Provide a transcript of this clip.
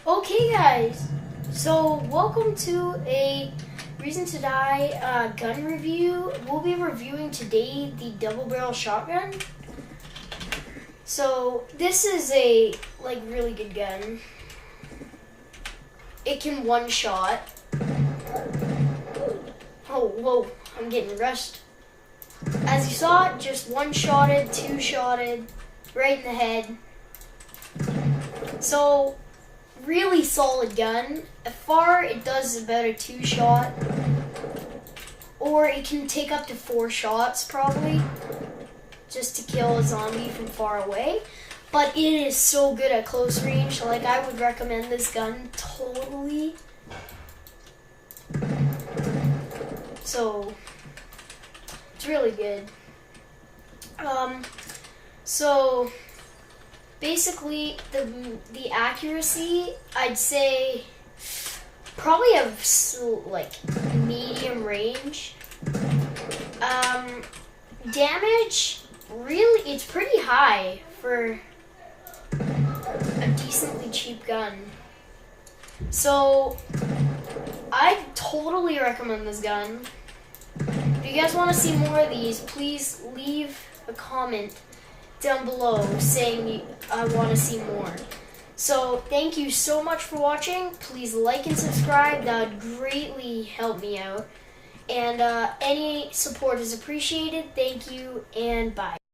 Okay, guys, so welcome to a Reason to Die gun review. We'll be reviewing today the double barrel shotgun. So this is a really good gun. It can one shot. Oh, whoa, I'm getting rushed. As you saw, just one-shotted, two-shotted, right in the head. So, really solid gun. Far, it does about a two-shot. Or it can take up to 4 shots, probably, just to kill a zombie from far away. But it is so good at close range. Like, I would recommend this gun totally. So, it's really good. So basically the accuracy, I'd say probably of medium range. Damage, really, it's pretty high for a decently cheap gun. So I totally recommend this gun. If you guys want to see more of these, please leave a comment down below saying I want to see more. So thank you so much for watching. Please like and subscribe. That would greatly help me out. And any support is appreciated. Thank you and bye.